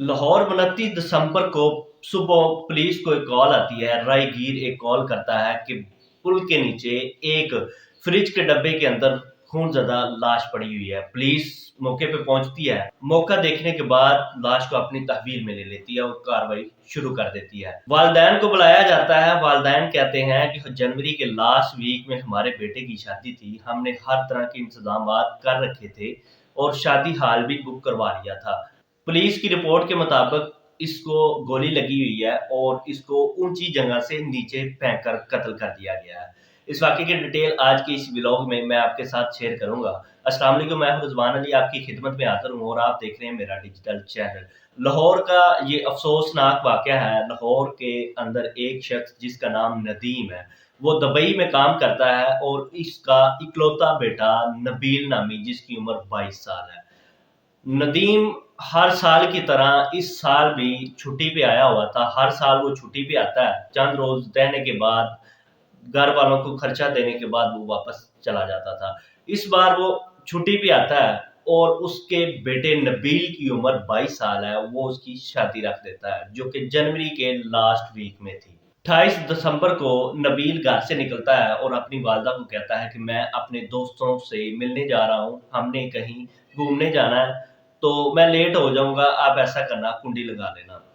लाहौर 29 दिसंबर को सुबह पुलिस को एक कॉल आती है। राहगीर एक कॉल करता है कि पुल के नीचे एक फ्रिज के डब्बे के अंदर खूनज़दा लाश पड़ी हुई है। पुलिस मौके पे पहुंचती है। मौका देखने के बाद लाश को अपनी तहवील में ले लेती है और कार्रवाई शुरू कर देती है। वालिदैन को बुलाया जाता है। वालिदैन कहते हैं कि जनवरी के लास्ट वीक में हमारे बेटे की शादी थी। हमने हर तरह के इंतजाम कर रखे थे और शादी हाल भी बुक करवा लिया था। पुलिस की रिपोर्ट के मुताबिक इसको गोली लगी हुई है और इसको ऊंची जगह से नीचे फेंक कर कत्ल कर दिया गया है। इस वाक़े की डिटेल आज के इस व्लॉग में मैं आपके साथ शेयर करूंगा। अस्सलाम वालेकुम, मैं हूं रिजवान अली, आपकी खिदमत में हाजिर हूं और आप देख रहे हैं मेरा डिजिटल चैनल। लाहौर का ये अफसोसनाक वाक़या है। लाहौर के अंदर एक शख्स जिसका नाम नदीम है, वो दुबई में काम करता है और इसका इकलौता बेटा नबील नामी जिसकी उम्र 22 साल है। नदीम हर साल की तरह इस साल भी छुट्टी पे आया हुआ था। हर साल वो छुट्टी पे आता है, चंद रोज रहने के बाद घर वालों को खर्चा देने के बाद वो वापस चला जाता था। इस बार वो छुट्टी पे आता है और उसके बेटे नबील की उम्र 22 साल है। वो उसकी शादी रख देता है जो कि जनवरी के लास्ट वीक में थी। 28 दिसंबर को नबील घर से निकलता है और अपनी वालदा को कहता है कि मैं अपने दोस्तों से मिलने जा रहा हूँ, हमने कहीं घूमने जाना है, तो मैं लेट हो जाऊंगा, आप ऐसा करना कुंडी लगा लेना।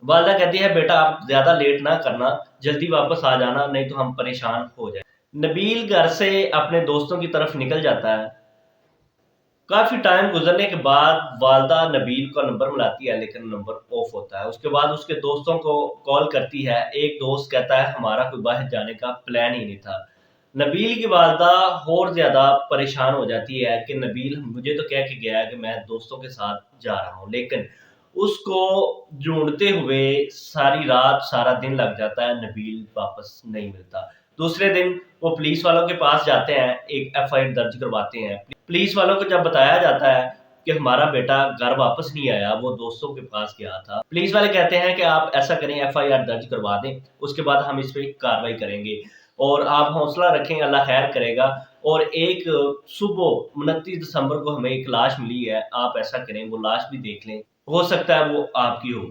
वालदा कहती है बेटा आप ज्यादा लेट ना करना, जल्दी वापस आ जाना नहीं तो हम परेशान हो जाए। नबील घर से अपने दोस्तों की तरफ निकल जाता है। काफी टाइम गुजरने के बाद वालदा नबील का नंबर मिलाती है लेकिन नंबर ऑफ होता है। उसके बाद उसके दोस्तों को कॉल करती है। एक दोस्त कहता है हमारा कोई बाहर जाने का प्लान ही नहीं था। नबील की वालदा और ज्यादा परेशान हो जाती है कि नबील मुझे तो कह के गया है कि मैं दोस्तों के साथ जा रहा हूँ, लेकिन उसको ढूंढते हुए सारी रात सारा दिन लग जाता है, नबील वापस नहीं मिलता। दूसरे दिन वो पुलिस वालों के पास जाते हैं, एक एफआईआर दर्ज करवाते हैं। पुलिस वालों को जब बताया जाता है कि हमारा बेटा घर वापस नहीं आया, वो दोस्तों के पास गया था, पुलिस वाले कहते हैं कि आप ऐसा करें एफआईआर दर्ज करवा दें, उसके बाद हम इस पे कार्रवाई करेंगे और आप हौसला रखें, अल्लाह खैर करेगा। और एक सुबह 29 दिसंबर को हमें एक लाश मिली है, आप ऐसा करें वो लाश भी देख लें, हो सकता है वो आपकी हो।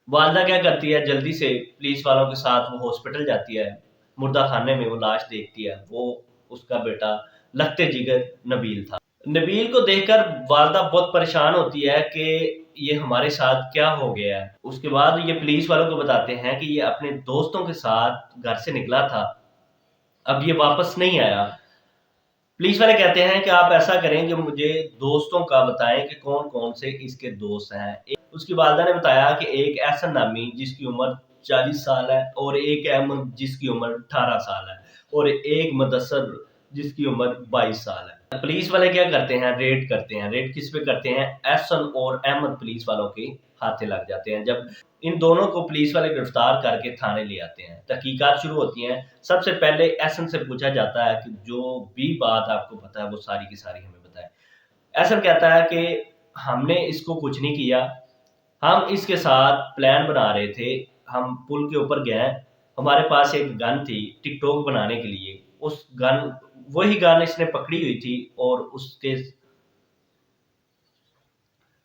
वालदा क्या करती है, जल्दी से पुलिस वालों के साथ वो हॉस्पिटल जाती है। मुर्दा खाने में वो लाश देखती है, वो उसका बेटा लखते जिगर नबील था। नबील को देखकर वालदा बहुत परेशान होती है कि ये हमारे साथ क्या हो गया है। उसके बाद ये पुलिस वालों को बताते हैं कि ये अपने दोस्तों के साथ घर से निकला था, अब ये वापस नहीं आया। पुलिस वाले कहते हैं कि आप ऐसा करें कि मुझे दोस्तों का बताएं कि कौन कौन से इसके दोस्त हैं। उसकी वालदा ने बताया कि एक एहसन नामी जिसकी उम्र 40 साल है और एक अहमद जिसकी उम्र 18 साल है और एक मुदस्सर जिसकी उम्र 22 साल है। पुलिस वाले क्या करते हैं, रेड करते हैं। रेड किस पे करते हैं, एहसन और अहमद पुलिस वालों के हाथे लग जाते हैं। जब इन दोनों को पुलिस वाले गिरफ्तार करके थाने ले आते हैं, तहकीकात शुरू होती हैं। सबसे पहले एहसन से पूछा जाता है कि जो भी बात आपको पता है वो सारी की सारी हमें बताएं। एहसन कहता है कि हमने इसको कुछ नहीं किया, हम इसके साथ प्लान बना रहे थे। हम पुल के ऊपर गए, हमारे पास एक गन थी टिकटॉक बनाने के लिए, उस गन वही गन इसने पकड़ी हुई थी और उसके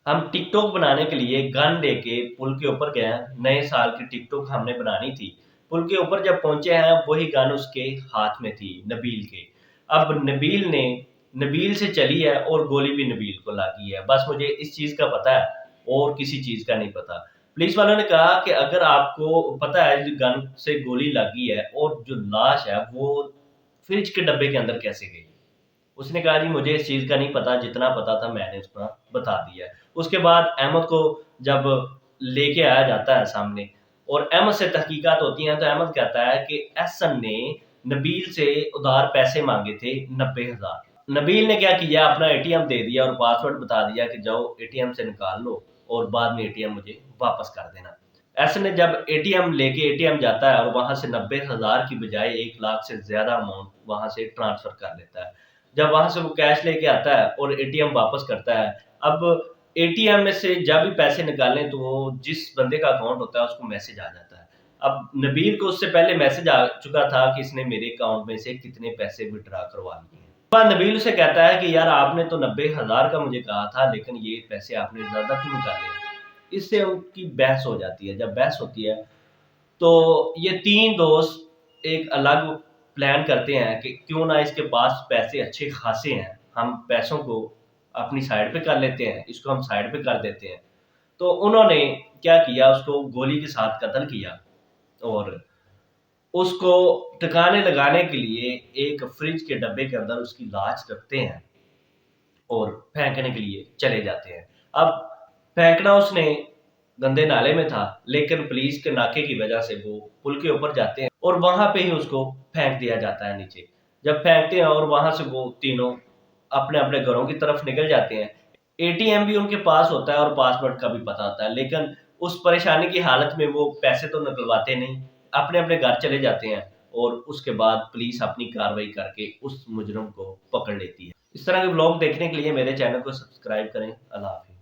हम टिकटॉक बनाने के लिए गन लेके पुल के ऊपर गए। नए साल की टिकटॉक हमने बनानी थी। पुल के ऊपर जब पहुंचे हैं वही गन उसके हाथ में थी नबील के। अब नबील से चली है और गोली भी नबील को लगी है। बस मुझे इस चीज का पता है और किसी चीज का नहीं पता। पुलिस वालों ने कहा कि अगर आपको पता है जो गन से गोली लगी है और जो लाश है वो फ्रिज के डब्बे के अंदर कैसे गई। उसने कहा जी मुझे इस चीज़ का नहीं पता, जितना पता था मैंने उतना बता दिया है। उसके बाद अहमद को जब लेके आया जाता है सामने और अहमद से तहकीकात होती हैं, तो अहमद कहता है कि एहसन ने नबील से उधार पैसे मांगे थे 90,000। नबील ने क्या किया, अपना एटीएम दे दिया और पासवर्ड बता दिया कि जाओ एटीएम से निकाल लो और बाद में एटीएम मुझे वापस कर देना। एहसन ने जब एटीएम लेके एटीएम जाता है और वहां से 90,000 की बजाय 1 लाख से ज्यादा अमाउंट वहां से ट्रांसफर कर लेता है। जब वहां से वो कैश लेके आता है और एटीएम वापस करता है, अब एटीएम में से जब भी पैसे निकालें तो वो जिस बंदे का अकाउंट होता है उसको मैसेज आ जाता है। अब नबील को उससे पहले मैसेज आ चुका था कि इसने मेरे अकाउंट में से कितने पैसे विड्रॉ करवा लिए हैं। बाद नबील उसे कहता है कि यार आपने तो 90,000 का मुझे कहा था, लेकिन ये पैसे आपने ज़्यादा क्यों निकाले? इससे उनकी बहस हो जाती है। जब बहस होती है तो ये 3 दोस्त एक अलग प्लान करते हैं कि क्यों ना इसके पास पैसे अच्छे खासे हैं, हम पैसों को अपनी साइड पे कर लेते हैं, इसको हम साइड पे कर देते हैं। तो उन्होंने क्या किया, उसको गोली के साथ कत्ल किया और उसको ठिकाने लगाने के लिए एक फ्रिज के डब्बे के अंदर उसकी लाश रखते हैं और फेंकने के लिए चले जाते हैं। अब फेंकना उसने गंदे नाले में था, लेकिन पुलिस के नाके की वजह से वो पुल के ऊपर जाते हैं और वहां पे ही उसको फेंक दिया जाता है नीचे। जब फेंकते हैं और वहां से वो तीनों अपने अपने घरों की तरफ निकल जाते हैं। एटीएम भी उनके पास होता है और पासवर्ड का भी पता होता है, लेकिन उस परेशानी की हालत में वो पैसे तो निकलवाते नहीं, अपने अपने घर चले जाते हैं और उसके बाद पुलिस अपनी कार्रवाई करके उस मुजरिम को पकड़ लेती है। इस तरह के ब्लॉग देखने के लिए मेरे चैनल को सब्सक्राइब करें। अल्लाह हाफिज।